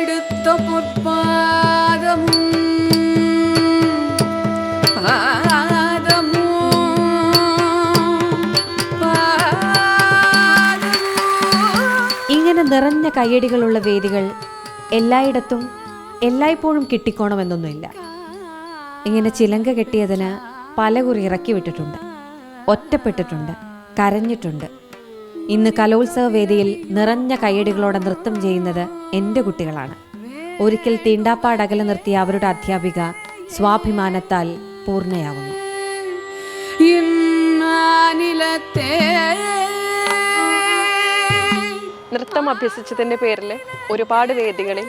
എടുത്ത പൊற்பாதமும் ഇങ്ങനെ നിറഞ്ഞ കയ്യടികളുള്ള വേദികൾ എല്ലായിടത്തും എല്ലായ്പ്പോഴും കിട്ടിക്കോണമെന്നൊന്നുമില്ല. ഇങ്ങനെ ചിലങ്ക കെട്ടിയതിന് പലകുറി ഇറക്കി വിട്ടിട്ടുണ്ട്, ഒറ്റപ്പെട്ടിട്ടുണ്ട്, കരഞ്ഞിട്ടുണ്ട്. ഇന്ന് കലോത്സവ വേദിയിൽ നിറഞ്ഞ കയ്യടികളോടെ നൃത്തം ചെയ്യുന്നത് എൻ്റെ കുട്ടികളാണ്. ഒരിക്കൽ തീണ്ടാപ്പാടകലെ നിർത്തിയ അവരുടെ അധ്യാപിക സ്വാഭിമാനത്താൽ പൂർണ്ണയാവുന്നു. നൃത്തം അഭ്യസിച്ചതിൻ്റെ പേരിൽ ഒരുപാട് വേദികളിൽ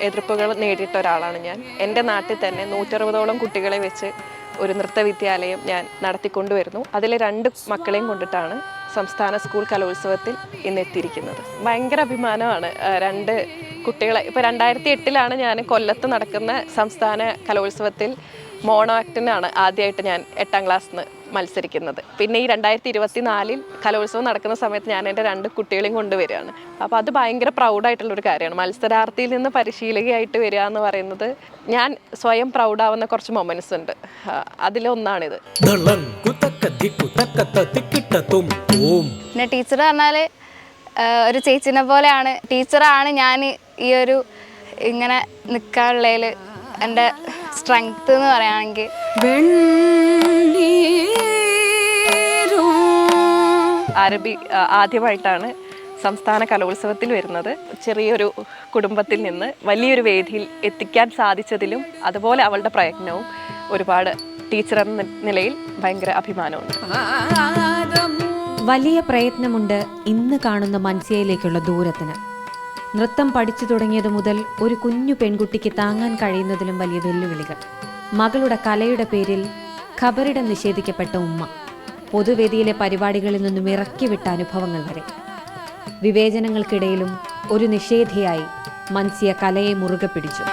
എതിർപ്പുകൾ നേടിയിട്ട ഒരാളാണ് ഞാൻ. എൻ്റെ നാട്ടിൽ തന്നെ 160ഓളം കുട്ടികളെ വെച്ച് ഒരു നൃത്തവിദ്യാലയം ഞാൻ നടത്തിക്കൊണ്ടുവരുന്നു. അതിലെ 2 മക്കളെയും കൊണ്ടിട്ടാണ് സംസ്ഥാന സ്കൂൾ കലോത്സവത്തിൽ ഇന്ന് എത്തിയിരിക്കുന്നത്. ഭയങ്കര അഭിമാനമാണ് 2 കുട്ടികളെ. ഇപ്പോൾ 2008 ഞാൻ കൊല്ലത്ത് നടക്കുന്ന സംസ്ഥാന കലോത്സവത്തിൽ മോണോ ആക്ടിനാണ് ആദ്യമായിട്ട് ഞാൻ 8ാം ക്ലാസ്സിൽ നിന്ന് മത്സരിക്കുന്നത്. പിന്നെ ഈ 2024 കലോത്സവം നടക്കുന്ന സമയത്ത് ഞാൻ എൻ്റെ 2 കുട്ടികളെയും കൊണ്ടുവരികയാണ്. അപ്പോൾ അത് ഭയങ്കര പ്രൗഡായിട്ടുള്ളൊരു കാര്യമാണ്. മത്സരാർത്ഥിയിൽ നിന്ന് പരിശീലകയായിട്ട് വരിക എന്ന് പറയുന്നത് ഞാൻ സ്വയം പ്രൗഡാവുന്ന കുറച്ച് മൊമെന്റ്സ് ഉണ്ട്. അതിലൊന്നാണിത്. പിന്നെ ടീച്ചർ പറഞ്ഞാൽ ഒരു ചേച്ചിനെ പോലെയാണ്. ടീച്ചറാണ് ഞാൻ ഈ ഒരു ഇങ്ങനെ നിൽക്കാനുള്ളതിൽ എൻ്റെ സ്ട്രെങ്ത് എന്ന് പറയുകയാണെങ്കിൽ. അറബി ആദ്യമായിട്ടാണ് സംസ്ഥാന കലോത്സവത്തിൽ വരുന്നത്. ചെറിയൊരു കുടുംബത്തിൽ നിന്ന് വലിയൊരു വേദിയിൽ എത്തിക്കാൻ സാധിച്ചതിലും അതുപോലെ അവളുടെ പ്രയത്നവും ഒരുപാട് ടീച്ചർ എന്ന നിലയിൽ ഭയങ്കര അഭിമാനമുണ്ട്. വലിയ പ്രയത്നമുണ്ട് ഇന്ന് കാണുന്ന മൻസിയയിലേക്കുള്ള ദൂരത്തിന്. നൃത്തം പഠിച്ചു തുടങ്ങിയത് മുതൽ ഒരു കുഞ്ഞു പെൺകുട്ടിക്ക് താങ്ങാൻ കഴിയുന്നതിലും വലിയ വെല്ലുവിളികൾ. മകളുടെ കലയുടെ പേരിൽ ഖബറിടം നിഷേധിക്കപ്പെട്ട ഉമ്മ, പൊതുവേദിയിലെ പരിപാടികളിൽ നിന്നും ഇറക്കിവിട്ട അനുഭവങ്ങൾ വരെ. വിവേചനങ്ങൾക്കിടയിലും ഒരു നിഷേധിയായി മൻസിയ കലയെ മുറുകെ പിടിച്ചു.